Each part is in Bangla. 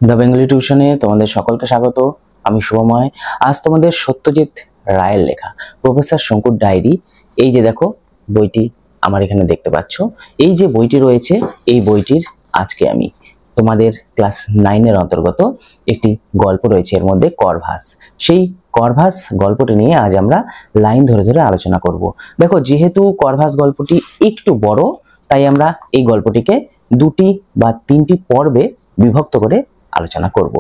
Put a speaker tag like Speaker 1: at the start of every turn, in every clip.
Speaker 1: দ্য বেঙ্গলি টিউশনে তোমাদের সকলকে স্বাগত। আমি শুভময়। আজ তোমাদের সত্যজিৎ রায়ের লেখা প্রফেসর শঙ্কুর ডায়েরি, এই যে দেখো বইটি আমার এখানে দেখতে পাচ্ছ, এই যে বইটি রয়েছে, এই বইটির আজকে আমি তোমাদের ক্লাস 9-এর অন্তর্গত একটি গল্প রয়েছে এর মধ্যে, করভাস। সেই করভাস গল্পটি নিয়ে আজ আমরা লাইন ধরে ধরে আলোচনা করব। দেখো, যেহেতু করভাস গল্পটি একটু বড়, তাই আমরা এই গল্পটিকে দুটি বা তিনটি পর্বে বিভক্ত করে আলোচনা করব,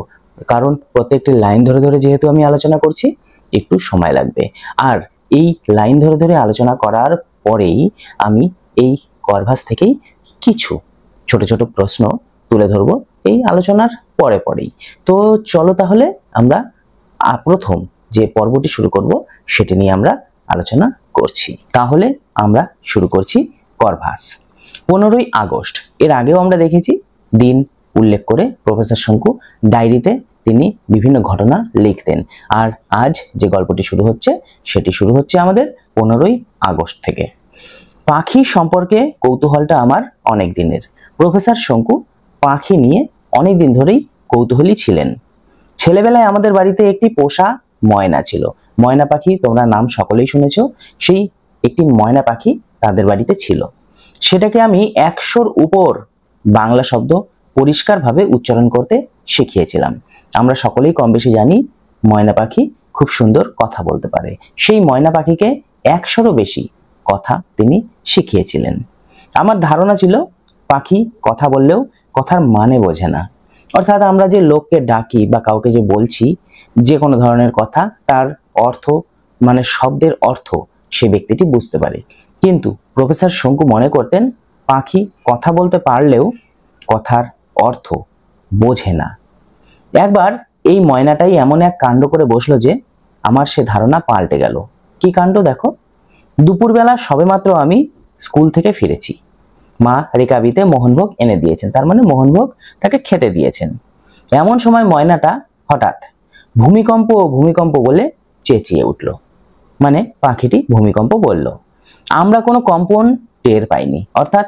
Speaker 1: কারণ প্রত্যেকটি লাইন ধরে ধরে যেহেতু আমি আলোচনা করছি একটু সময় লাগবে। আর এই লাইন ধরে ধরে আলোচনা করার পরেই আমি এই করভাস থেকেই কিছু ছোট ছোট প্রশ্ন তুলে ধরবো এই আলোচনার পরে পরেই। তো চলো তাহলে আমরা প্রথম যে পর্বটি শুরু করব সেটি নিয়ে আমরা আলোচনা করছি। তাহলে আমরা শুরু করছি করভাস। 15ই আগস্ট, এর আগেও আমরা দেখেছি দিন উল্লেখ করে প্রফেসর শঙ্কু ডায়েরিতে তিনি বিভিন্ন ঘটনা লিখতেন। আর আজ যে গল্পটি শুরু হচ্ছে সেটি শুরু হচ্ছে আমাদের 15ই আগস্ট থেকে। পাখি সম্পর্কে কৌতূহলটা আমার অনেক দিনের। প্রফেসর শঙ্কু পাখি নিয়ে অনেক দিন ধরেই কৌতূহলী ছিলেন। ছেলেবেলায় আমাদের বাড়িতে একটি পোষা ময়না ছিল। ময়না পাখি তোমরা নাম সকলেই শুনেছো। সেই একটি ময়না পাখি তাদের বাড়িতে ছিল। সেটাকে আমি 100-র উপর বাংলা শব্দ পরিষ্কারভাবে উচ্চারণ করতে শিখিয়েছিলাম। আমরা সকলেই কম বেশি জানি ময়না পাখি খুব সুন্দর কথা বলতে পারে। সেই ময়না পাখিকে 100-রও বেশি কথা তিনি শিখিয়েছিলেন। আমার ধারণা ছিল পাখি কথা বললেও কথার মানে বোঝে না, অর্থাৎ আমরা যে লোককে ডাকি বা কাউকে যে বলছি যে কোনো ধরনের কথা, তার অর্থ মানে শব্দের অর্থ সে ব্যক্তিটি বুঝতে পারে। কিন্তু প্রফেসর শঙ্কু মনে করতেন পাখি কথা বলতে পারলেও কথার অর্থ বোঝে না। একবার এই ময়নাটাই এমন এক কাণ্ড করে বসলো যে আমার সে ধারণা পাল্টে গেল। কি কাণ্ড দেখো। দুপুরবেলা সবেমাত্র আমি স্কুল থেকে ফিরেছি। মা রেকাবিতে মোহনভোগ এনে দিয়েছেন, তার মানে মোহনভোগ তাকে খেতে দিয়েছেন। এমন সময় ময়নাটা হঠাৎ ভূমিকম্প ভূমিকম্প বলে চেঁচিয়ে উঠল। মানে পাখিটি ভূমিকম্প বলল। আমরা কোনো কম্পন টের পাইনি, অর্থাৎ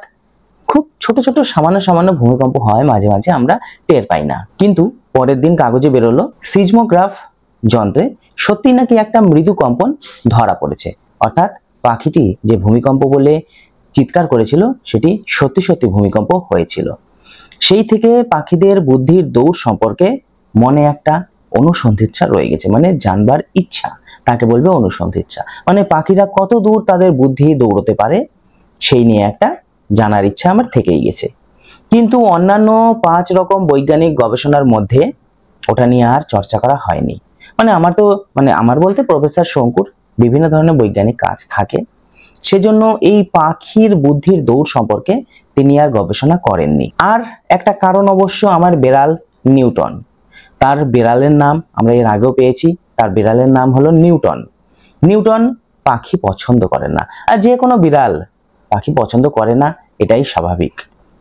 Speaker 1: খুব ছোট ছোট সামান্য সামান্য ভূমিকম্প হয় মাঝে মাঝে, আমরা টের পাই না। কিন্তু পরের দিন কাগজে বেরোলো সিজমোগ্রাফ যন্ত্রে সত্যি নাকি একটা মৃদু কম্পন ধরা পড়েছে, অর্থাৎ পাখিটি যে ভূমিকম্প বলে চিৎকার করেছিল সেটি সত্যি সত্যি ভূমিকম্প হয়েছিল। সেই থেকে পাখিদের বুদ্ধির দৌড় সম্পর্কে মনে একটা অনুসন্ধিৎসা রয়ে গেছে, মানে জানবার ইচ্ছা, তাকে বলবে অনুসন্ধিৎসা। মানে পাখিরা কত দূর তাদের বুদ্ধি দৌড়তে পারে সেই নিয়ে একটা জানার ইচ্ছা আমার থেকেই গেছে। কিন্তু অন্যান্য 5 রকম বৈজ্ঞানিক গবেষণার মধ্যে ওটা নিয়ে আর চর্চা করা হয়নি। আমার বলতে প্রফেসর শঙ্কুর বিভিন্ন ধরনের বৈজ্ঞানিক কাজ থাকে, সেজন্য এই পাখির বুদ্ধির দৌড় সম্পর্কে তিনি আর গবেষণা করেননি। আর একটা কারণ অবশ্য আমার বেড়াল নিউটন। তার বেড়ালের নাম আমরা এর আগেও পেয়েছি, তার বেড়ালের নাম হলো নিউটন। নিউটন পাখি পছন্দ করেন না, আর যে কোনো বিড়াল পাখি পছন্দ করে না, এটাই স্বাভাবিক।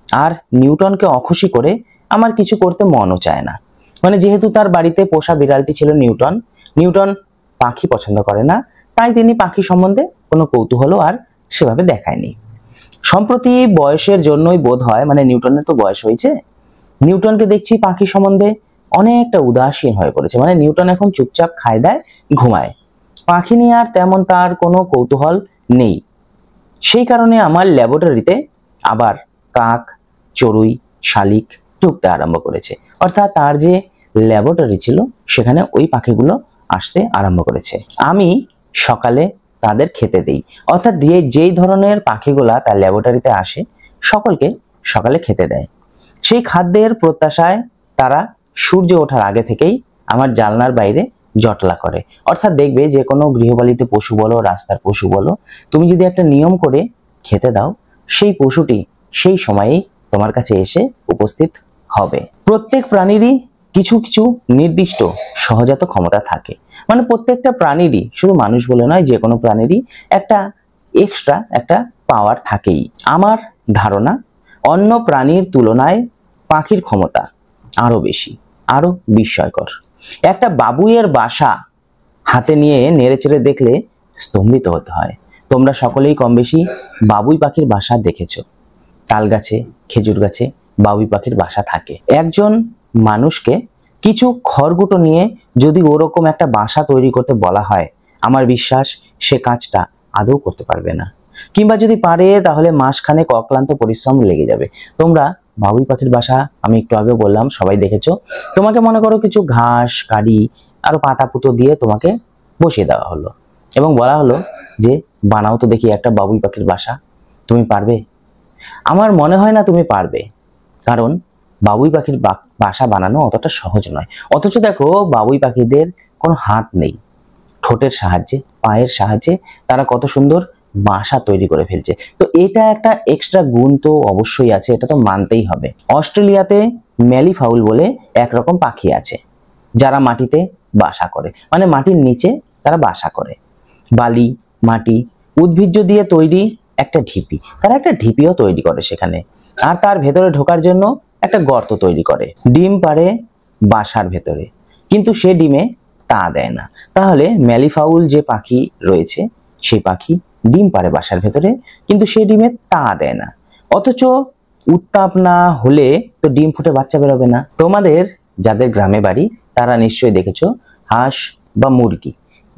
Speaker 1: আর নিউটনকে অখুশি করে আমার কিছু করতে মনও চায় না। মানে যেহেতু তার বাড়িতে পোষা বিড়ালটি ছিল নিউটন, নিউটন পাখি পছন্দ করে না, তাই তিনি পাখি সম্বন্ধে কোনো কৌতূহলও আর সেভাবে দেখায়নি। সম্প্রতি বয়সের জন্যই বোধ হয়, মানে নিউটনের তো বয়স হয়েছে, নিউটনকে দেখছি পাখি সম্বন্ধে অনেকটা উদাসীন হয়ে পড়েছে। মানে নিউটন এখন চুপচাপ খায় দায় ঘুমায়, পাখি নিয়ে আর তেমন তার কোনো কৌতূহল নেই। সেই কারণে আমার ল্যাবরেটরিতে আবার কাক, চড়ুই, শালিক ঢুকতে আরম্ভ করেছে। অর্থাৎ তার যে ল্যাবরেটরি ছিল সেখানে ওই পাখিগুলো আসতে আরম্ভ করেছে। আমি সকালে তাদের খেতে দেই, অর্থাৎ যেই ধরনের পাখিগুলা তার ল্যাবরেটরিতে আসে সকলকে সকালে খেতে দেয়। সেই খাদ্যের প্রত্যাশায় তারা সূর্য ওঠার আগে থেকেই আমার জানলার বাইরে জটলা করে। অর্থাৎ দেখবে যে কোনো গৃহপালিত পশু বলো, রাস্তার পশু বলো, তুমি যদি একটা নিয়ম করে খেতে দাও, সেই পশুটি সেই সময়েই তোমার কাছে এসে উপস্থিত হবে। প্রত্যেক প্রাণীরই কিছু কিছু নির্দিষ্ট সহজাত ক্ষমতা থাকে। মানে প্রত্যেকটা প্রাণীরই, শুধু মানুষ বলে নয়, যে কোনো প্রাণীরই একটা এক্সট্রা একটা পাওয়ার থাকেই। আমার ধারণা অন্য প্রাণীর তুলনায় পাখির ক্ষমতা আরো বেশি, আরো বিস্ময়কর। একটা বাবুইয়ের বাসা হাতে নিয়ে নেড়েচেড়ে দেখলে স্তম্ভিত হতে হয়। তোমরা সকলেই কম বেশি বাবুই পাখির বাসা দেখেছো। তাল গাছে, খেজুর গাছে বাবুই পাখির বাসা থাকে। একজন মানুষকে কিছু খড়গুঁটো নিয়ে যদি ওরকম একটা বাসা তৈরি করতে বলা হয়, আমার বিশ্বাস সে কাজটা আদৌ করতে পারবে না, কিংবা যদি পারে তাহলে মাসখানেক অক্লান্ত পরিশ্রম লেগে যাবে। তোমরা বাবুই পাখির বাসা আমি একটু আগে বললাম সবাই দেখেছো। তোমাকে মনে করো কিছু ঘাস কাড়ি আরো পাতা পুতো দিয়ে তোমাকে বসিয়ে দেওয়া হলো এবং বলা হলো যে বানাও তো দেখি একটা বাবুই পাখির বাসা। তুমি পারবে? আমার মনে হয় না তুমি পারবে, কারণ বাবুই পাখির বাসা বানানো অতটা সহজ নয়। অথচ দেখো বাবুই পাখিদের কোনো হাত নেই, ঠোঁটের সাহায্যে পায়ের সাহায্যে তারা কত সুন্দর বাসা তৈরি করে ফেলছে। তো এটা একটা এক্সট্রা গুণ তো অবশ্যই আছে, এটা তো মানতেই হবে। অস্ট্রেলিয়াতে ম্যালি ফাউল বলে একরকম পাখি আছে যারা মাটিতে বাসা করে, মানে মাটির নিচে তারা বাসা করে। বালি মাটি উদ্ভিজ্জ দিয়ে তৈরি একটা ঢিপি, তারা একটা ঢিপিও তৈরি করে সেখানে, আর তার ভেতরে ঢোকার জন্য একটা গর্ত তৈরি করে। ডিম পাড়ে বাসার ভেতরে, কিন্তু সে ডিমে তা দেয় না। তাহলে ম্যালিফাউল যে পাখি রয়েছে সেই পাখি ডিম পাড়ে বাসার ভেতরে, কিন্তু সে ডিমে তা দেয় না। অথচ উত্তাপ না হলে তো ডিম ফুটে বাচ্চা বেরোবে না। তোমাদের যাদের গ্রামে বাড়ি তারা নিশ্চয়ই দেখেছো হাঁস বা মুরগি,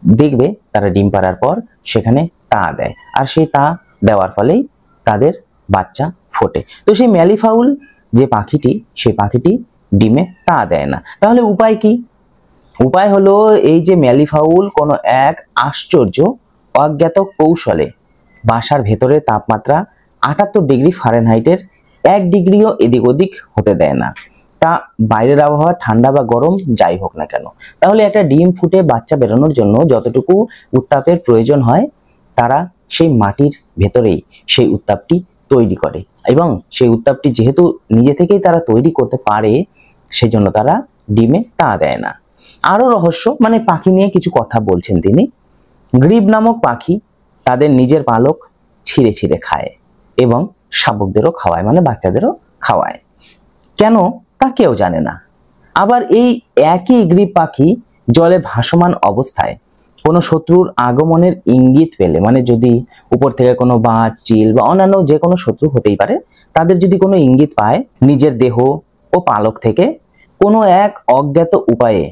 Speaker 1: দেখবে তারা ডিম পাড়ার পর সেখানে তা দেয়, আর সেই তা দেওয়ার ফলেই তাদের বাচ্চা ফোটে। তো সেই ম্যালিফাউল যে পাখিটি, সেই পাখিটি ডিমে তা দেয় না। তাহলে উপায় কি? উপায় হলো এই যে ম্যালিফাউল কোনো এক আশ্চর্য অজ্ঞাত কৌশলে বাসার ভেতরে তাপমাত্রা 78 ডিগ্রি ফারেনহাইটের 1 ডিগ্রিও এদিক ওদিক হতে দেয় না। তা বাইরের আবহাওয়া ঠান্ডা বা গরম যাই হোক না কেন, তাহলে একটা ডিম ফুটে বাচ্চা বেরোনোর জন্য যতটুকু উত্তাপের প্রয়োজন হয় তারা সেই মাটির ভেতরেই সেই উত্তাপটি তৈরি করে, এবং সেই উত্তাপটি যেহেতু নিজে থেকেই তারা তৈরি করতে পারে সেজন্য তারা ডিমে তা দেয় না। আরো রহস্য, মানে পাখি নিয়ে কিছু কথা বলছেন তিনি। গ্রিব নামক পাখি তাদের নিজের পালক ছিঁড়ে ছিঁড়ে খায় এবং শাবকদেরও খাওয়ায়, মানে বাচ্চাদেরও খাওয়ায়। কেন তা কেউ জানে না। আবার এই একই গ্রিব পাখি জলে ভাসমান অবস্থায় কোনো শত্রুর আগমনের ইঙ্গিত পেলে, মানে যদি উপর থেকে কোনো বাজ চিল বা অন্যান্য যে কোনো শত্রু হতেই পারে, তাদের যদি কোনো ইঙ্গিত পায় নিজের দেহ ও পালক থেকে কোনো এক অজ্ঞাত উপায়ে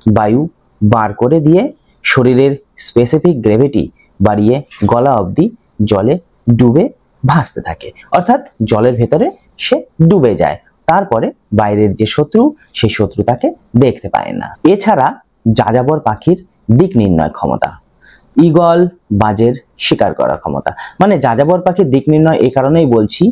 Speaker 1: বায়ু বার করে দিয়ে শরীরের স্পেসিফিক গ্রেভিটি বাড়িয়ে গলা অবধি জলে ডুবে ভাসতে থাকে, অর্থাৎ জলের ভেতরে সে ডুবে যায়। তারপরে বাইরের যে শত্রু সেই শত্রু তাকে দেখতে পায় না। এছাড়া যাযাবর পাখির দিক নির্ণয় ক্ষমতা, ঈগল বাজের শিকার করার ক্ষমতা, মানে যাযাবর পাখির দিক নির্ণয় এই কারণেই বলছি,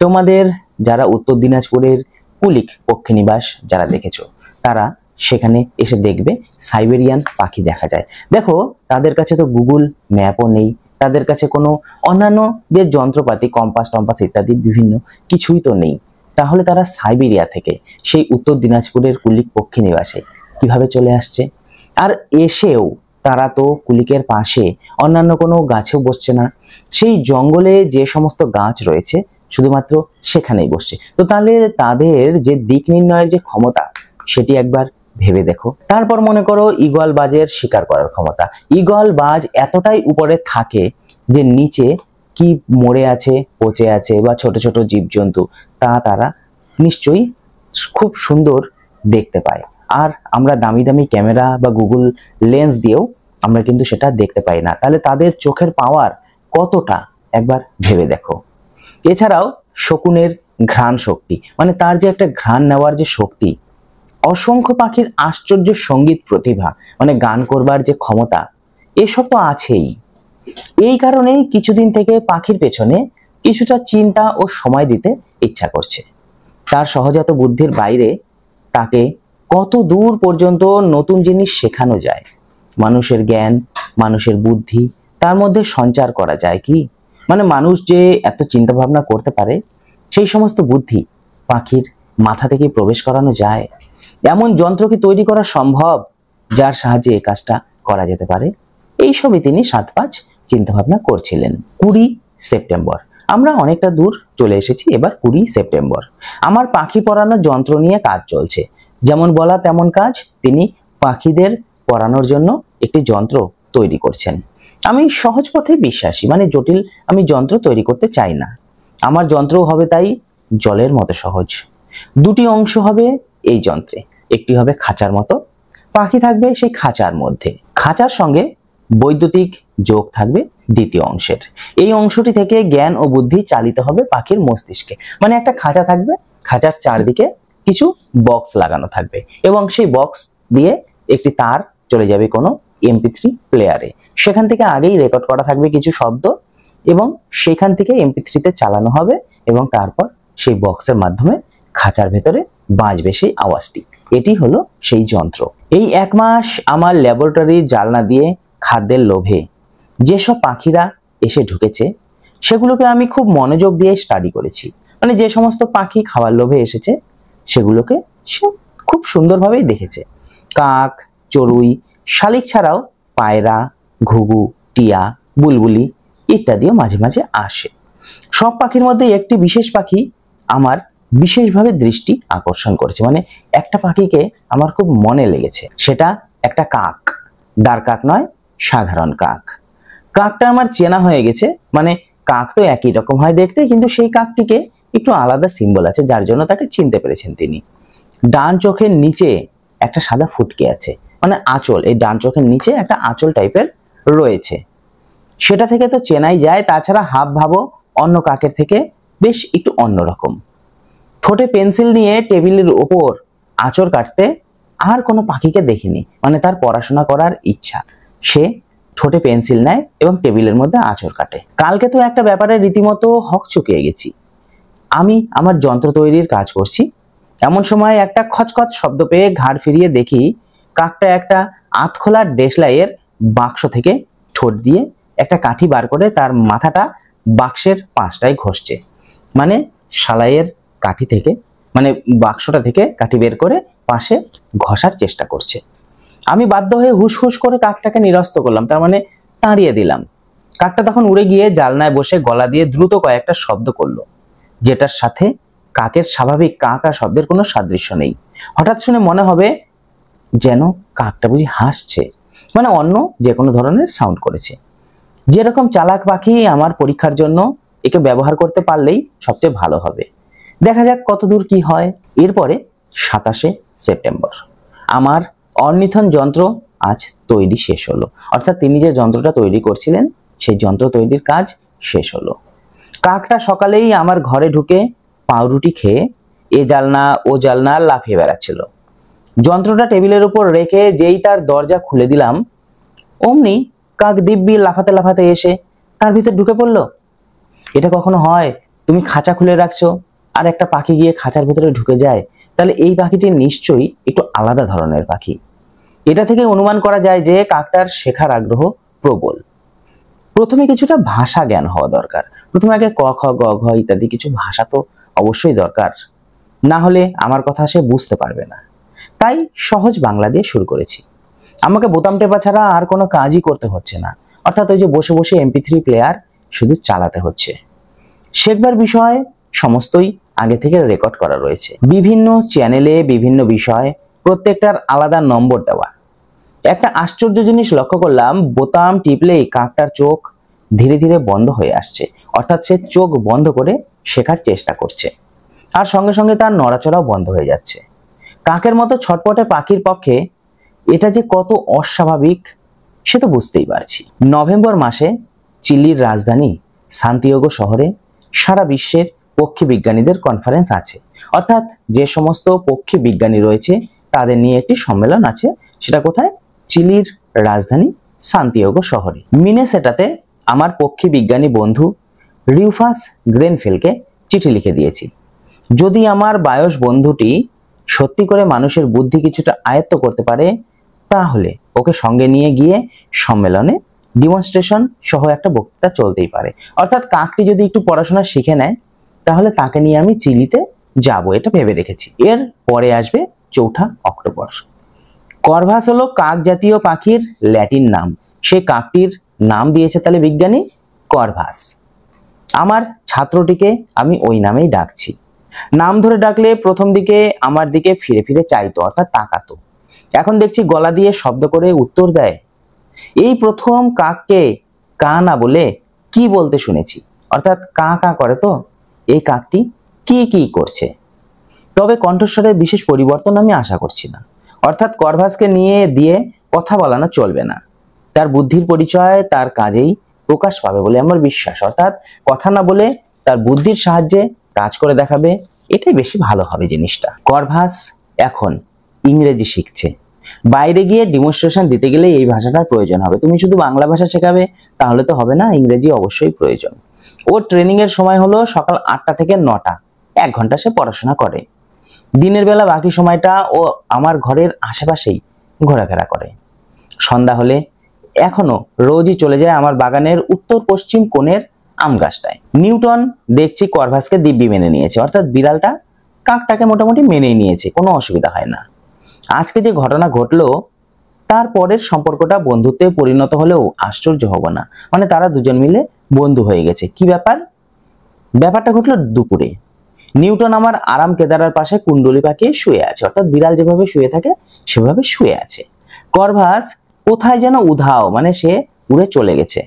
Speaker 1: তোমাদের যারা উত্তর দিনাজপুরের কুলিক পক্ষীনিবাস যারা দেখেছো তারা সেখানে এসে দেখবে সাইবেরিয়ান পাখি দেখা যায়। দেখো তাদের কাছে তো গুগল ম্যাপও নেই, তাদের কাছে কোনো অন্যান্য যে যন্ত্রপাতি কম্পাস টম্পাস ইত্যাদি বিভিন্ন কিছুই তো নেই, তাহলে তারা সাইবেরিয়া থেকে সেই উত্তর দিনাজপুরের কুলিক পক্ষীনিবাসে কিভাবে চলে আসছে? আর এসেও তারা তো কুলিকের পাশে অন্যান্য কোনো গাছেও বসছে না, সেই জঙ্গলে যে সমস্ত গাছ রয়েছে শুধুমাত্র সেখানেই বসছে। তো তাহলে তাদের যে দিক নির্ণয়ের যে ক্ষমতা সেটি একবার ভেবে দেখো। তারপর মনে করো ঈগল বাজের শিকার করার ক্ষমতা। ঈগল বাজ এতটাই উপরে থাকে যে নিচে কি মরে আছে পচে আছে বা ছোট ছোট জীবজন্তু তা তারা নিশ্চয়ই খুব সুন্দর দেখতে পায়, আর আমরা দামি দামি ক্যামেরা বা গুগল লেন্স দিয়েও আমরা কিন্তু সেটা দেখতে পাই না। তাহলে তাদের চোখের পাওয়ার কতটা একবার ভেবে দেখো। এছাড়াও শকুনের ঘ্রাণ শক্তি, মানে তার যে একটা ঘ্রাণ নেওয়ার যে শক্তি, অসংখ্য পাখির আশ্চর্য সঙ্গীত প্রতিভা, মানে গান করবার যে ক্ষমতা, এসব তো আছেই। এই কারণেই কিছুদিন থেকে পাখির পেছনে কিছুটা চিন্তা ও সময় দিতে ইচ্ছা করছে। তার সহজাত বুদ্ধির বাইরে তাকে কত দূর পর্যন্ত নতুন জিনিস শেখানো যায়, মানুষের জ্ঞান মানুষের বুদ্ধি তার মধ্যে সঞ্চার করা যায় কি, মানে মানুষ যে এত চিন্তা ভাবনা করতে পারে সেই সমস্ত বুদ্ধি পাখির মাথা থেকে প্রবেশ করানো যায়। এমন যন্ত্র কি তৈরি করা সম্ভব যার সাহায্যে এই কাজটা করা যেতে পারে? এইসবই তিনি 7-5 চিন্তা ভাবনা করছিলেন। 20 সেপ্টেম্বর, আমরা অনেকটা দূর চলে এসেছি। এবার 20 সেপ্টেম্বর আমার পাখি পড়ানোর যন্ত্র নিয়ে কাজ চলছে। যেমন বলা তেমন কাজ, তিনি পাখিদের পড়ানোর জন্য একটি যন্ত্র তৈরি করছেন। আমি সহজ পথে বিশ্বাসী, মানে জটিল আমি যন্ত্র তৈরি করতে চাই না। আমার যন্ত্র হবে তাই জলের মতো সহজ। দুটি অংশ হবে এই যন্ত্রে, একটি হবে খাঁচার মতো, পাখি থাকবে সেই খাঁচার মধ্যে, খাঁচার সঙ্গে বৈদ্যুতিক যোগ থাকবে দ্বিতীয় অংশের। এই অংশটি থেকে জ্ঞান ও বুদ্ধি চালিত হবে পাখির মস্তিষ্কে। মানে একটা খাঁচা থাকবে, খাঁচার চারদিকে কিছু বক্স লাগানো থাকবে এবং সেই বক্স দিয়ে একটি তার চলে যাবে কোনো MP3 প্লেয়ারে। সেখান থেকে আগেই রেকর্ড করা থাকবে কিছু শব্দ এবং সেখান থেকে MP3-তে চালানো হবে এবং তারপর সেই বক্সের মাধ্যমে খাঁচার ভেতরে বাজবে সেই আওয়াজটি। এটি হলো সেই যন্ত্র। এই 1 মাস আমার ল্যাবরেটরির জানলা দিয়ে খাদ্যের লোভে যেসব পাখিরা এসে ঢুকেছে সেগুলোকে আমি খুব মনোযোগ দিয়ে স্টাডি করেছি। মানে যে সমস্ত পাখি খাওয়ার লোভে এসেছে সেগুলোকে সে খুব সুন্দরভাবেই দেখেছে। কাক, চড়ুই, শালিক ছাড়াও পায়রা, ঘুঘু, টিয়া, বুলবুলি ইত্যাদিও মাঝে মাঝে আসে। সব পাখির মধ্যে একটি বিশেষ পাখি আমার বিশেষভাবে দৃষ্টি আকর্ষণ করেছে। মানে একটা পাখিকে আমার খুব মনে লেগেছে, সেটা একটা কাক। ডার কাক নয়, সাধারণ কাক। কাকটা আমার চেনা হয়ে গেছে। মানে কাক তো একই রকম হয় দেখতে, কিন্তু সেই কাকটিকে একটু আলাদা সিম্বল আছে যার জন্য তাকে চিনতে পেরেছেন তিনি। ডান চোখের নিচে একটা সাদা ফুটকি আছে, মানে আঁচল। এই ডান চোখের নিচে একটা আঁচল টাইপের রয়েছে, সেটা থেকে তো চেনাই যায়। তাছাড়া হাব ভাবও অন্য কাকের থেকে বেশ একটু অন্যরকম। ঠোঁটে পেন্সিল নিয়ে টেবিলের ওপর আঁচড় কাটতে আর কোনো পাখিকে দেখিনি। মানে তার পড়াশোনা করার ইচ্ছা, সে ঠোঁটে পেন্সিল নেয় এবং টেবিলের মধ্যে আঁচড় কাটে। কালকে তো একটা ব্যাপারে রীতিমতো হকচকিয়ে গেছি। আমি আমার যন্ত্র তৈরির কাজ করছি, এমন সময় একটা খচখচ শব্দ পেয়ে ঘাড় ফিরিয়ে দেখি কাকটা একটা আধখোলা দেশলাইয়ের বাক্স থেকে ঠোঁট দিয়ে একটা কাঠি বার করে তার মাথাটা বাক্সের পাশটায় ঘষছে। মানে সালাইয়ের কাঠি থেকে, মানে বাক্সটা থেকে কাঠি বের করে পাশে ঘষার চেষ্টা করছে। আমি বাধ্য হয়ে হুস করে কাকটাকে নিরস্ত করলাম, তার মানে তাড়িয়ে দিলাম। কাকটা তখন উড়ে গিয়ে জালনায় বসে গলা দিয়ে দ্রুত কয়েকটা শব্দ করলো, যেটার সাথে কাকের স্বাভাবিক কাকা শব্দের কোনো সাদৃশ্য নেই। হঠাৎ শুনে মনে হবে যেন কাকটা বুঝি হাসছে, মানে অন্য যে কোনো ধরনের সাউন্ড করেছে। যেরকম চালাক পাখি, আমার পরীক্ষার জন্য একে ব্যবহার করতে পারলেই সবচেয়ে ভালো হবে। দেখা যাক কতদূর কি হয়। এরপরে 27শে সেপ্টেম্বর আমার অর্নিথন যন্ত্র আজ তৈরি শেষ হলো। অর্থাৎ তিনি যে যন্ত্রটা তৈরি করছিলেন সেই যন্ত্র তৈরির কাজ শেষ হলো। কাকটা সকালেই আমার ঘরে ঢুকে পাউরুটি খেয়ে এ জালনা ও জালনা লাফিয়ে বেড়াচ্ছিল। যন্ত্রটা টেবিলের উপর রেখে যেই তার দরজা খুলে দিলাম, অমনি কাক দিব্যি লাফাতে লাফাতে এসে তার ভিতর ঢুকে পড়লো। এটা কখনো হয়? তুমি খাঁচা খুলে রাখছো আর একটা পাখি গিয়ে খাঁচার ভিতরে ঢুকে যায়, তাহলে এই পাখিটি নিশ্চয়ই একটু আলাদা ধরনের পাখি। এটা থেকে অনুমান করা যায় যে কাকটার শেখার আগ্রহ প্রবল। প্রথমে কিছুটা ভাষা জ্ঞান হওয়া দরকার। প্রথমে আগে ক খ গ ঘ ইত্যাদি কিছু ভাষা তো অবশ্যই দরকার, না হলে আমার কথা সে বুঝতে পারবে না। তাই সহজ বাংলা দিয়ে শুরু করেছি। আমাকে বোতাম টেপা ছাড়া আর কোনো কাজই করতে হচ্ছে না। অর্থাৎ ওই যে বসে বসে MP3 প্লেয়ার শুধু চালাতে হচ্ছে। শেখবার বিষয় সমস্তই আগে থেকে রেকর্ড করা রয়েছে, বিভিন্ন চ্যানেলে বিভিন্ন বিষয়, প্রত্যেকটার আলাদা নম্বর দেওয়া। একটা আশ্চর্য জিনিস লক্ষ্য করলাম, বোতাম টিপলেই কাকটার চোখ ধীরে ধীরে বন্ধ হয়ে আসছে। অর্থাৎ সে চোখ বন্ধ করে শেখার চেষ্টা করছে, আর সঙ্গে সঙ্গে তার নড়াচড়াও বন্ধ হয়ে যাচ্ছে। কাকের মতো ছটপটে পাখির পক্ষে এটা যে কত অস্বাভাবিক সে তো বুঝতেই পারছি। নভেম্বর মাসে চিলির রাজধানী সান্তিয়াগো শহরে সারা বিশ্বের পক্ষী বিজ্ঞানীদের কনফারেন্স আছে। অর্থাৎ যে সমস্ত পক্ষী বিজ্ঞানী রয়েছে তাদের নিয়ে একটি সম্মেলন আছে। সেটা কোথায়? চিলির রাজধানী সান্তিয়াগো শহরে। মিনেসোটাতে আমার পক্ষী বিজ্ঞানী বন্ধু রিউফাস গ্রেনফেলকে চিঠি লিখে দিয়েছি। যদি আমার বায়স বন্ধুটি সত্যি করে মানুষের বুদ্ধি কিছুটা আয়ত্ত করতে পারে, তাহলে ওকে সঙ্গে নিয়ে গিয়ে সম্মেলনে ডিমনস্ট্রেশন সহ একটা বক্তৃতা চলতেই পারে। অর্থাৎ কাকটি যদি একটু পড়াশোনা শিখে নেয় তাহলে তাকে নিয়ে আমি চিলিতে যাব, এটা ভেবে রেখেছি। এর পরে আসবে 4 অক্টোবর। করভাস হলো কাক জাতীয় পাখির ল্যাটিন নাম। সে কাকটির নাম দিয়েছে তাহলে বিজ্ঞানী করভাস। আমার ছাত্রটিকে আমি ওই নামেই ডাকছি। নাম ধরে ডাকলে প্রথম দিকে আমার দিকে ফিরে ফিরে চাইতো, অর্থাৎ তাকাতো। এখন দেখছি গলা দিয়ে শব্দ করে উত্তর দেয়। এই প্রথম কাককে কা না বলে কি বলতে শুনেছি, অর্থাৎ কা কা করে। তো এই কাকটি কি কি করছে? তবে কণ্ঠস্বরে বিশেষ পরিবর্তন আমি আশা করছি না। অর্থাৎ করভাসকে নিয়ে দিয়ে কথা বলানো চলবে না, তার বুদ্ধির পরিচয় তার কাজেই প্রকাশ পাবে বলে আমার বিশ্বাস। অর্থাৎ কথা না বলে তার বুদ্ধির সাহায্যে কাজ করে দেখাবে, এটাই বেশি ভালো হবে জিনিসটা। করভাস এখন ইংরেজি শিখছে, বাইরে গিয়ে ডেমনস্ট্রেশন দিতে গেলে এই ভাষাটার প্রয়োজন হবে। তুমি শুধু বাংলা ভাষা শেখাবে তাহলে তো হবে না, ইংরেজি অবশ্যই প্রয়োজন। ওর ট্রেনিং এর সময় হলো সকাল 8টা থেকে 9টা, 1 ঘন্টা সে পড়াশোনা করে। দিনের বেলা বাকি সময়টা ও আমার ঘরের আশেপাশেই ঘোরাফেরা করে। সন্ধ্যা হলে এখনো রোজই চলে যায় আমার বাগানের উত্তর পশ্চিম কোণের আম গাছটায়। নিউটন দেখছি করভাসকে দিব্যি মেনে নিয়েছে, অর্থাৎ বিড়ালটা কাকটাকে মোটামুটি মেনেই নিয়েছে, কোনো অসুবিধা হয় না। আজকে যে ঘটনা ঘটলো তারপরের সম্পর্কটা বন্ধুত্বে পরিণত হলেও আশ্চর্য হব না, মানে তারা দুজন মিলে বন্ধু হয়ে গেছে। কি ব্যাপার? ব্যাপারটা ঘটলো দুপুরে। নিউটন আমার আরাম কেদারার পাশে কুণ্ডলি পাকিয়ে শুয়ে আছে, অর্থাৎ বিড়াল যেভাবে শুয়ে থাকে সেভাবে শুয়ে আছে। করভাস কোথায় যেন উধাও, মানে সে উড়ে চলে গেছে।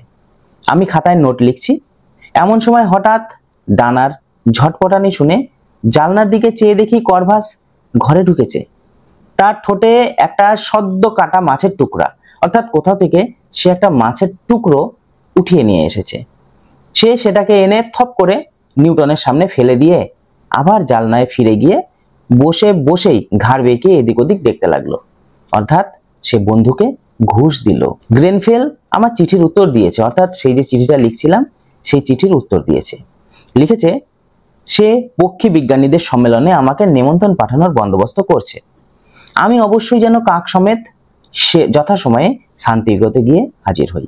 Speaker 1: আমি খাতায় নোট লিখছি, এমন সময় হঠাৎ ডানার ঝটপটানি শুনে জানলার দিকে চেয়ে দেখি করভাস ঘরে ঢুকেছে। তার ঠোঁটে একটা সদ্য কাটা মাছের টুকরা, অর্থাৎ কোথাও থেকে সে একটা মাছের টুকরো উঠিয়ে নিয়ে এসেছে। সে সেটাকে এনে থপ করে নিউটনের সামনে ফেলে দিয়ে আবার জানলায় ফিরে গিয়ে বসেই ঘাড় বেঁকে এদিক ওদিক দেখতে লাগলো, অর্থাৎ সে বন্ধুকে ঘুষ দিল। গ্রেনফেল আমার চিঠির উত্তর দিয়েছে, অর্থাৎ সেই যে চিঠিটা লিখছিলাম সেই চিঠির উত্তর দিয়েছে। লিখেছে সে পক্ষী বিজ্ঞানীদের সম্মেলনে আমাকে নিমন্ত্রণ পাঠানোর বন্দোবস্ত করছে। আমি অবশ্যই যেন কাক সমেত সে যথাসময়ে শান্তিগতে গিয়ে হাজির হই।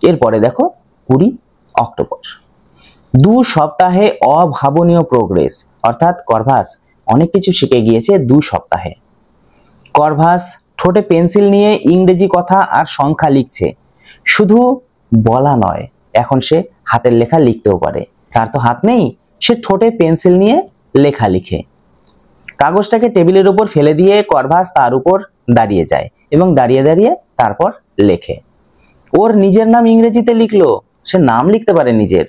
Speaker 1: এরপরে দেখো 20 অক্টোবর। 2 সপ্তাহে অভাবনীয় প্রোগ্রেস, অর্থাৎ করভাস অনেক কিছু শিখে গিয়েছে 2 সপ্তাহে। করভাস ঠোঁটে পেন্সিল নিয়ে ইংরেজি কথা আর সংখ্যা লিখছে। শুধু বলা নয়, এখন সে হাতের লেখা লিখতেও পারে। তার তো হাত নেই, সে ঠোঁটে পেন্সিল নিয়ে লেখা লিখে। কাগজটাকে টেবিলের উপর ফেলে দিয়ে করভাস তার উপর দাঁড়িয়ে যায় এবং দাঁড়িয়ে দাঁড়িয়ে তারপর লেখে। ওর নিজের নাম ইংরেজিতে লিখলো, সে নাম লিখতে পারে নিজের,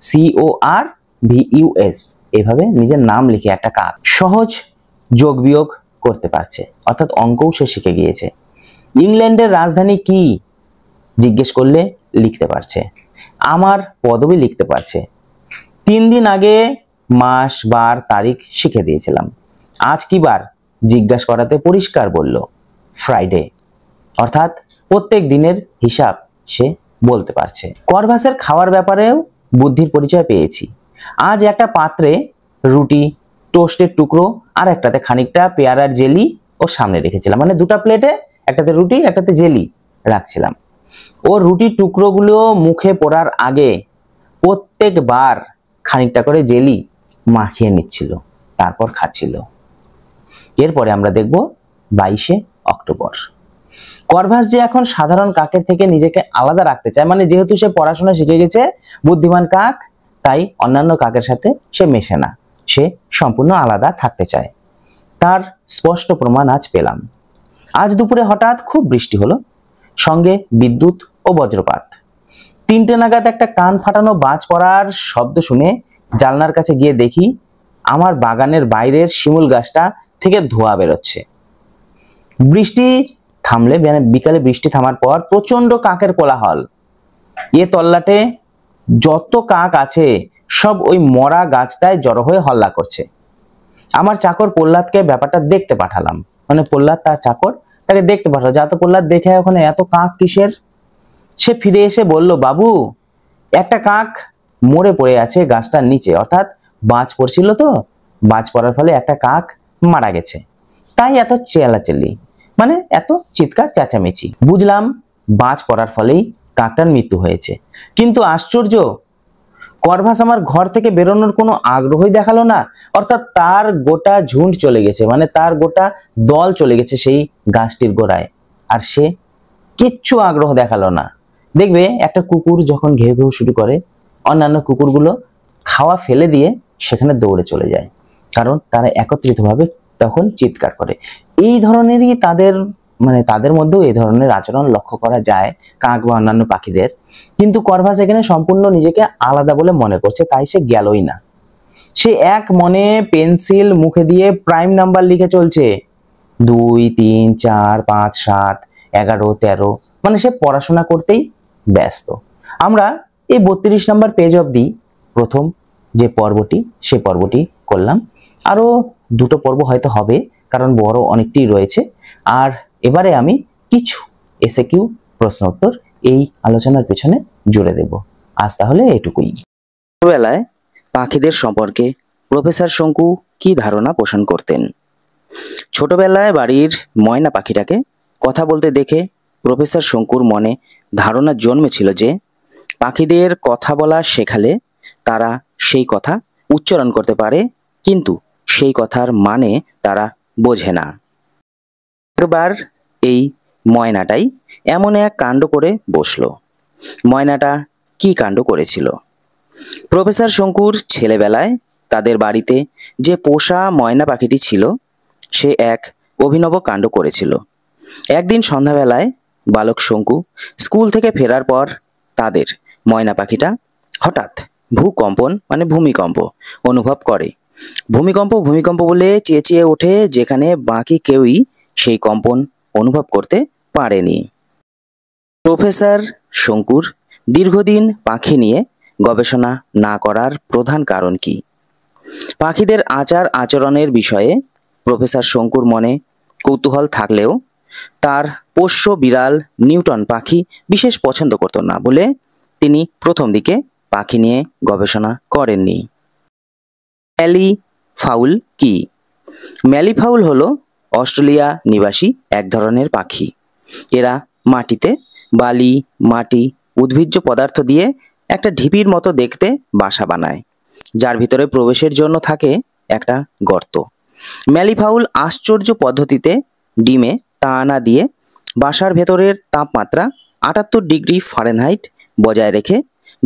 Speaker 1: CORVUS, এভাবে নিজের নাম লিখে একটা কাক। সহজ যোগ বিয়োগ করতে পারছে, অর্থাৎ অঙ্কও সে শিখে গিয়েছে। ইংল্যান্ডের রাজধানী কি জিজ্ঞেস করলে লিখতে পারছে। আমার পদবি লিখতে পারছে। 3 দিন আগে মাস বার তারিখ শিখে দিয়েছিলাম। আজ কি বার জিজ্ঞাসা করাতে পরিষ্কার বলল ফ্রাইডে, অর্থাৎ প্রত্যেক দিনের হিসাব সে বলতে পারছে। করভাসের খাওয়ার ব্যাপারেও বুদ্ধির পরিচয় পেয়েছি। আজ একটা পাত্রে রুটি, টোস্টের টুকরো আর একটাতে খানিকটা পেয়ারার জেলি ওর সামনে রেখেছিলাম, মানে 2টা প্লেটে একটাতে রুটি একটাতে জেলি রাখছিলাম। ও রুটির টুকরোগুলো মুখে পড়ার আগে প্রত্যেকবার খানিকটা করে জেলি মাখিয়ে নিচ্ছিল, তারপর খাচ্ছিল। এরপরে আমরা দেখব 22 অক্টোবর। করভাস যে এখন সাধারণ কাকের থেকে নিজেকে আলাদা রাখতে চায়, মানে যেহেতু সে পড়াশোনা শিখে গেছে, বুদ্ধিমান কাক, তাই অন্যান্য কাকের সাথে সে মেশে না, সে সম্পূর্ণ আলাদা থাকতে চায়। তার স্পষ্ট প্রমাণ আজ পেলাম। আজ দুপুরে হঠাৎ খুব বৃষ্টি হলো, সঙ্গে বিদ্যুৎ ও বজ্রপাত। 3টে নাগাদ একটা কান ফাটানো বাজ পড়ার শব্দ শুনে জানলার কাছে গিয়ে দেখি আমার বাগানের বাইরের শিমুল গাছটা থেকে ধোঁয়া বেরোচ্ছে। বৃষ্টি থামলে, বিকালে বৃষ্টি থামার পর প্রচন্ড কাকের কোলাহল। এ তল্লাটে যত কাক আছে সব ওই মরা গাছটায় জড়ো হয়ে হল্লা করছে। আমার চাকর প্রহ্লাদকে ব্যাপারটা দেখতে পাঠালাম, মানে প্রহ্লাদ তার চাকর, তাকে দেখতে পাঠালো। যা তো প্রহ্লাদ দেখে ওখানে এত কাক কিসের। সে ফিরে এসে বলল, বাবু একটা কাক মরে পড়ে আছে গাছটার নিচে, অর্থাৎ বাজ পড়ছিল তো, বাজ পড়ার ফলে একটা কাক মারা গেছে, তাই এত চেলাচেলি, মানে এত চিৎকার চেঁচামেচি। বুঝলাম বাজ পড়ার ফলেই কাকটার মৃত্যু হয়েছে। কিন্তু আশ্চর্য, করভাস আমার ঘর থেকে বেরোনোর কোনো আগ্রহই দেখালো না, অর্থাৎ তার গোটা ঝুন্ড চলে গেছে, মানে তার গোটা দল চলে গেছে সেই গাছটির গোড়ায়, আর সে কিচ্ছু আগ্রহ দেখালো না। দেখবে একটা কুকুর যখন ঘেউ ঘেউ শুরু করে, অন্যান্য কুকুরগুলো খাওয়া ফেলে দিয়ে সেখানে দৌড়ে চলে যায়, কারণ তারা একত্রিতভাবে তখন চিৎকার করে। এই ধরনেরই তাদের মধ্যেও এই ধরনের আচরণ লক্ষ্য করা যায় কাক বা অন্যান্য পাখিদের। কিন্তু করভাস এখানে সম্পূর্ণ নিজেকে আলাদা বলে মনে করছে, তাই সে গেলই না। সে এক মনে পেন্সিল মুখে দিয়ে প্রাইম নাম্বার লিখে চলছে, 2 3 4 5 7 11 13, মানে সে পড়াশোনা করতেই ব্যস্ত। আমরা এই 32 নাম্বার পেজ অবধি প্রথম যে পর্বটি সে পর্বটি করলাম। আরো দুটো পর্ব হয়তো হবে, কারণ বড় অনেকটি রয়েছে। আর এবারে আমি কিছু এসএকিউ প্রশ্ন উত্তর এই আলোচনার পেছনে জুড়ে দেব। আজ তাহলে এটুকুই।
Speaker 2: ছোটবেলায় পাখিদের সম্পর্কে প্রফেসর শঙ্কু কি ধারণা পোষণ করতেন? ছোটবেলায় বাড়ির ময়না পাখিটাকে কথা বলতে দেখে প্রফেসর শঙ্কুর মনে ধারণা জন্মেছিল যে পাখিদের কথা বলা শেখালে তারা সেই কথা উচ্চারণ করতে পারে, কিন্তু সেই কথার মানে তারা বোঝে না। একবার এই ময়নাটাই এমন এক কাণ্ড করে বসলো। ময়নাটা কি কাণ্ড করেছিল? প্রফেসর শঙ্কুর ছেলেবেলায় তাদের বাড়িতে যে পোষা ময়না পাখিটি ছিল সে এক অভিনব কাণ্ড করেছিল। একদিন সন্ধ্যাবেলায় বালক শঙ্কু স্কুল থেকে ফেরার পর তাদের ময়না পাখিটা হঠাৎ ভূকম্পন মানে ভূমিকম্প অনুভব করে। ভূমিকম্প ভূমিকম্প বলে চেঁচিয়ে ওঠে, যেখানে বাকি কেউই সেই কম্পন অনুভব করতে পারেনি। প্রফেসর শঙ্কুর দীর্ঘদিন পাখি নিয়ে গবেষণা না করার প্রধান কারণ কি? পাখিদের আচার আচরণের বিষয়ে প্রফেসর শঙ্কুর মনে কৌতূহল থাকলেও তার পোষ্য বিড়াল নিউটন পাখি বিশেষ পছন্দ করত না বলে তিনি প্রথম দিকে পাখি নিয়ে গবেষণা করেননি। ম্যালিফাউল কি? ম্যালিফাউল হলো অস্ট্রেলিয়া নিবাসী এক ধরনের পাখি। এরা মাটিতে বালি, মাটি, উদ্ভিজ্জ পদার্থ দিয়ে একটা ঢিপির মতো দেখতে বাসা বানায়, যার ভিতরে প্রবেশের জন্য থাকে একটা গর্ত। ম্যালিফাউল আশ্চর্য পদ্ধতিতে ডিমে তা না দিয়ে বাসার ভেতরের তাপমাত্রা 78 ডিগ্রি ফারেনহাইট বজায় রেখে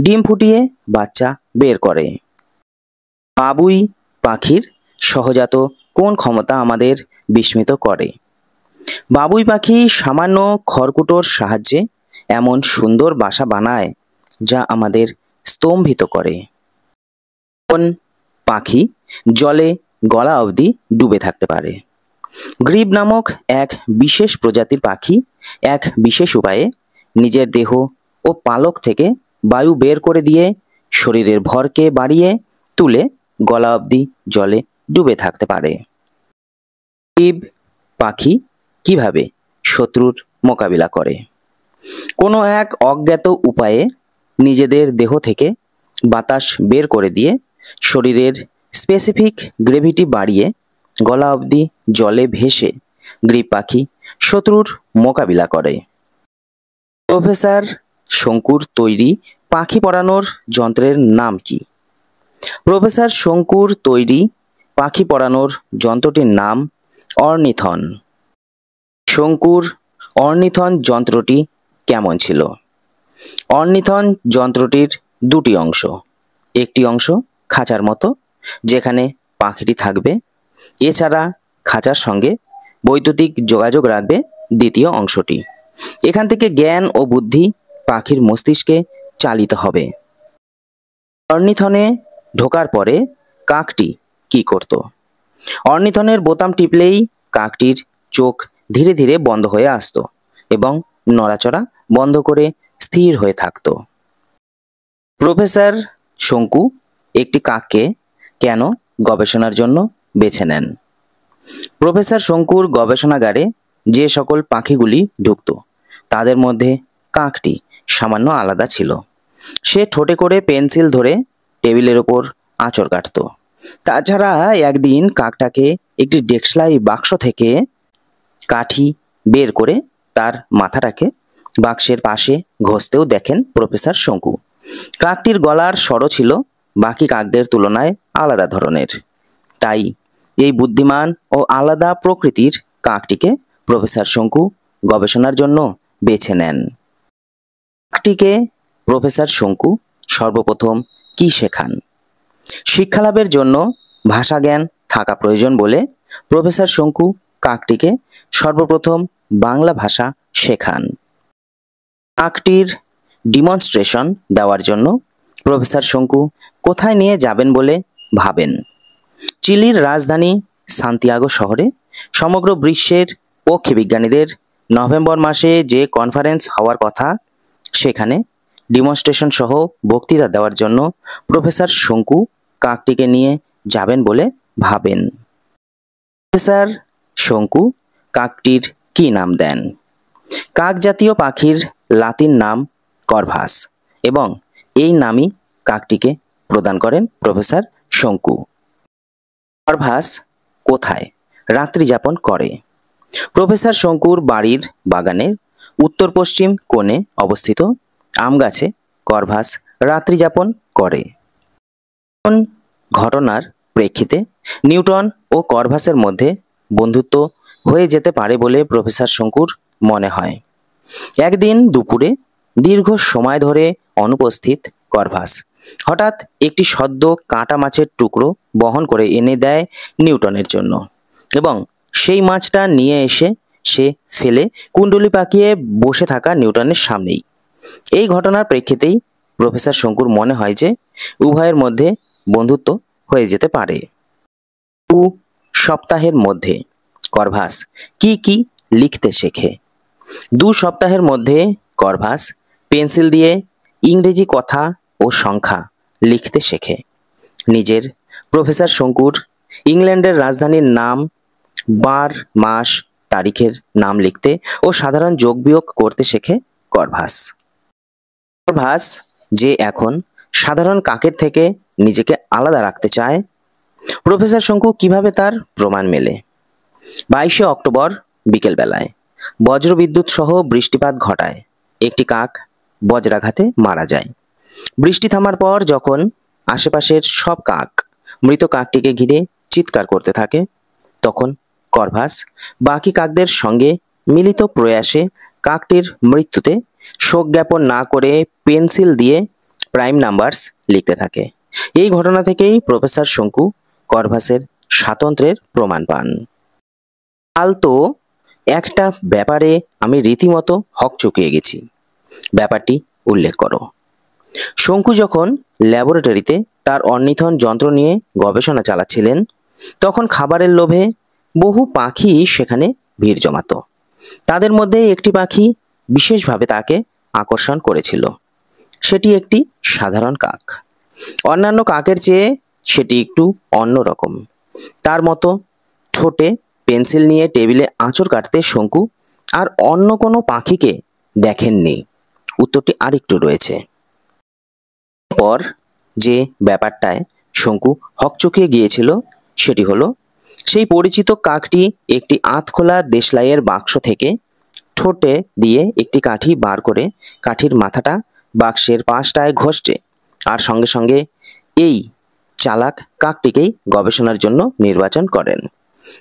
Speaker 2: ডিম ফুটিয়ে বাচ্চা বের করে। বাবুই পাখির সহজাত কোন ক্ষমতা আমাদের বিস্মিত করে? বাবুই পাখি সামান্য খড়কুটোর সাহায্যে এমন সুন্দর বাসা বানায় যা আমাদের স্তম্ভিত করে। কোন পাখি জলে গলা অবধি ডুবে থাকতে পারে? গ্রিব নামক এক বিশেষ প্রজাতির পাখি এক বিশেষ উপায়ে নিজের দেহ ও পালক থেকে বায়ু বের করে দিয়ে শরীরের ভরকে বাড়িয়ে তুলে গলা অবধি জলে ডুবে থাকতে পারে। গ্রিব পাখি কিভাবে শত্রুর মোকাবিলা করে? কোনো এক অজ্ঞাত উপায়ে নিজেদের দেহ থেকে বাতাস বের করে দিয়ে শরীরের স্পেসিফিক গ্রেভিটি বাড়িয়ে গলা অবধি জলে ভেসে গ্রিব পাখি শত্রুর মোকাবিলা করে। প্রফেসর শঙ্কুর তৈরি পাখি পড়ানোর যন্ত্রের নাম কি? প্রফেসর শঙ্কুর তৈরি পাখি পড়ানোর যন্ত্রটির নাম অর্নিথন। শঙ্কুর অর্নিথন যন্ত্রটি কেমন ছিল? অর্নিথন যন্ত্রটির দুটি অংশ। একটি অংশ খাঁচার মতো, যেখানে পাখিটি থাকবে, এছাড়া খাঁচার সঙ্গে বৈদ্যুতিক যোগাযোগ রাখবে দ্বিতীয় অংশটি। এখান থেকে জ্ঞান ও বুদ্ধি পাখির মস্তিষ্কে চালিত হবে। অর্নিথনে ঢোকার পরে কাকটি কি করত? অর্নিথনের বোতাম টিপলেই কাকটির চোখ ধীরে ধীরে বন্ধ হয়ে আসতো এবং নড়াচড়া বন্ধ করে স্থির হয়ে থাকত। প্রফেসর শঙ্কু একটি কাককে কেন গবেষণার জন্য বেছে নেন? প্রফেসর শঙ্কুর গবেষণাগারে যে সকল পাখিগুলি ঢুকত তাদের মধ্যে কাকটি সামান্য আলাদা ছিল। সে ঠোঁটে করে পেন্সিল ধরে টেবিলের ওপর আঁচড় কাটত। তাছাড়া একদিন কাকটাকে একটি ডেকসলাই বাক্স থেকে কাঠি বের করে তার মাথাটাকে বাক্সের পাশে ঘষতেও দেখেন প্রফেসর শঙ্কু। কাকটির গলার স্বরও ছিল বাকি কাকদের তুলনায় আলাদা ধরনের। তাই এই বুদ্ধিমান ও আলাদা প্রকৃতির কাকটিকে প্রফেসর শঙ্কু গবেষণার জন্য বেছে নেন। কাকটিকে প্রফেসর শঙ্কু সর্বপ্রথম কি শেখান? শিক্ষালাভের জন্য ভাষা জ্ঞান থাকা প্রয়োজন বলে প্রফেসর শঙ্কু কাকটিকে সর্বপ্রথম বাংলা ভাষা শেখান। কাকটির ডিমনস্ট্রেশন দেওয়ার জন্য প্রফেসর শঙ্কু কোথায় নিয়ে যাবেন বলে ভাবেন। চিলির রাজধানী সান্তিয়াগো শহরে সমগ্র বিশ্বের পক্ষী বিজ্ঞানীদের নভেম্বর মাসে যে কনফারেন্স হওয়ার কথা, সেখানে ডিমনস্ট্রেশন সহ বক্তৃতা দেওয়ার জন্য প্রফেসর শঙ্কু কাকটিকে নিয়ে যাবেন বলে ভাবেন। প্রফেসর শঙ্কু কাকটির কি নাম দেন? কাক জাতীয় পাখির লাতিন নাম কর্ভাস এবং এই নামই কাকটিকে প্রদান করেন প্রফেসর শঙ্কু। কর্ভাস কোথায় রাত্রি যাপন করে? প্রফেসর শঙ্কুর বাড়ির বাগানের উত্তর পশ্চিম কোণে অবস্থিত আম গাছে কর্ভাস রাত্রি যাপন করে। কোন ঘটনার প্রেক্ষিতে নিউটন ও কর্ভাসের মধ্যে বন্ধুত্ব হয়ে যেতে পারে বলে প্রফেসর শঙ্কুর মনে হয়? একদিন দুপুরে দীর্ঘ সময় ধরে অনুপস্থিত কর্ভাস হঠাৎ একটি সদ্য কাটা মাছের টুকরো বহন করে এনে দেয় নিউটনের জন্য এবং সেই মাছটা নিয়ে এসে সে ফেলে কুণ্ডলি পাকিয়ে বসে থাকা নিউটনের সামনেই। এই ঘটনার প্রেক্ষিতেই প্রফেসর শঙ্কুর মনে হয় যে উভয়ের মধ্যে বন্ধুত্ব হয়ে যেতে পারে। 2 সপ্তাহের মধ্যে কর্ভাস কি কি লিখতে শেখে? 2 সপ্তাহের মধ্যে কর্ভাস পেন্সিল দিয়ে ইংরেজি কথা ও সংখ্যা লিখতে শেখে। নিজের প্রফেসর শঙ্কুর ইংল্যান্ডের রাজধানীর নাম, বার, মাস, তারিখের নাম লিখতে ও সাধারণ যোগ বিয়োগ করতে শেখে কর্ভাস। কর্ভাস যে এখন সাধারণ কাকের থেকে নিজেকে আলাদা রাখতে চায়, প্রফেসর শঙ্কু কিভাবে তার প্রমাণ মেলে? 22শে অক্টোবর বিকেলবেলায় বজ্রবিদ্যুৎ সহ বৃষ্টিপাত ঘটায় একটি কাক বজ্রাঘাতে মারা যায়। বৃষ্টি থামার পর যখন আশেপাশের সব কাক মৃত কাকটিকে ঘিরে চিৎকার করতে থাকে, তখন কর্ভাস বাকি কাকদের সঙ্গে মিলিত প্রয়াসে কাকটির মৃত্যুতে শোক জ্ঞাপন না করে পেন্সিল দিয়ে প্রাইম নাম্বারস লিখতে থাকে। এই ঘটনা থেকেই প্রফেসর শঙ্কু কর্ভাসের স্বাতন্ত্র্যের প্রমাণ পান। কাল তো একটা ব্যাপারে আমি রীতিমতো হকচকিয়ে গেছি, ব্যাপারটি উল্লেখ করো। শঙ্কু যখন ল্যাবরেটরিতে তার অর্নিথন যন্ত্র নিয়ে গবেষণা চালাচ্ছিলেন, তখন খাবারের লোভে বহু পাখি সেখানে ভিড় জমাতো। তাদের মধ্যে একটি পাখি বিশেষভাবে তাকে আকর্ষণ করেছিল। সেটি একটি সাধারণ কাক। অন্যান্য কাকের চেয়ে সেটি একটু অন্যরকম। তার মতো ঠোঁটে পেন্সিল নিয়ে টেবিলে আঁচড় কাটতে শঙ্কু আর অন্য কোনো পাখিকে দেখেননি। উত্তরটি আরেকটু রয়েছে। পর যে ব্যাপারটায় শঙ্কু হকচকিয়ে গিয়েছিল সেটি হলো, সেই পরিচিত কাকটি একটি আধখোলা দেশলাইয়ের বাক্স থেকে ঠোঁটে দিয়ে একটি কাঠি বার করে কাঠির মাথাটা বাক্সের পাশটায় ঘষে আর সঙ্গে সঙ্গে এই চালাক কাকটিকেই গবেষণার জন্য নির্বাচন করেন।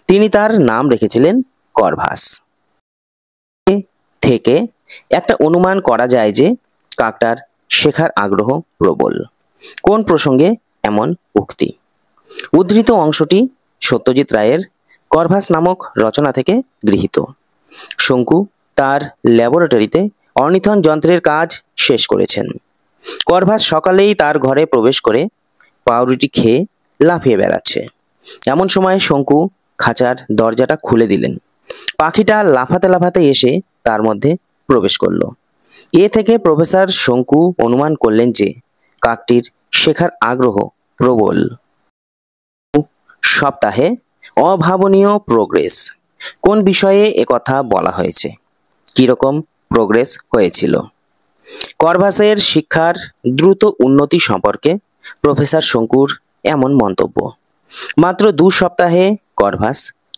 Speaker 2: তিনি তার নাম রেখেছিলেন কর্ভাস। থেকে একটা অনুমান করা যায় যে কাকটার শেখার আগ্রহ প্রবল। কোন প্রসঙ্গে এমন উক্তি? উদ্ধৃত অংশটি সত্যজিৎ রায়ের কর্ভাস নামক রচনা থেকে গৃহীত। শঙ্কু তার ল্যাবরেটরিতে অর্নিথন যন্ত্রের কাজ শেষ করেছেন। কর্ভাস সকালেই তার ঘরে প্রবেশ করে পাউরুটি খেয়ে লাফিয়ে বেড়াচ্ছে। এমন সময় শঙ্কু খাঁচার দরজাটা খুলে দিলেন। পাখিটা লাফাতে লাফাতে এসে তার মধ্যে প্রবেশ করলো। এ থেকে প্রফেসর শঙ্কু অনুমান করলেন যে কাকটির শেখার আগ্রহ প্রবল। সপ্তাহে অভাবনীয় প্রোগ্রেস। কোন বিষয়ে একথা বলা হয়েছে? কিরকম প্রোগ্রেস হয়েছিল? কর্ভাসের শিক্ষার দ্রুত উন্নতি সম্পর্কে প্রফেসর শঙ্কুর এমন মন্তব্য। মাত্র 2 সপ্তাহে কর্ভাস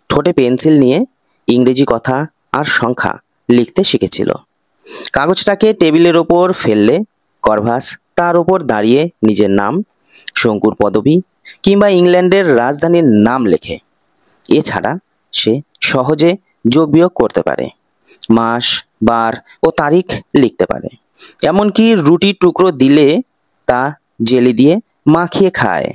Speaker 2: ঠোঁটে পেন্সিল নিয়ে ইংরেজি কথা আর সংখ্যা লিখতে শিখেছিল। কাগজটাকে টেবিলের ওপর ফেললে কর্ভাস তার ওপর দাঁড়িয়ে নিজের নাম, শঙ্কুর পদবি কিংবা ইংল্যান্ডের রাজধানীর নাম লেখে। এছাড়া সে সহজে যোগ বিয়োগ করতে পারে, মাস, বার ও তারিখ লিখতে পারে। এমনকি রুটি টুকরো দিলে তা জেলি দিয়ে মাখিয়ে খায়।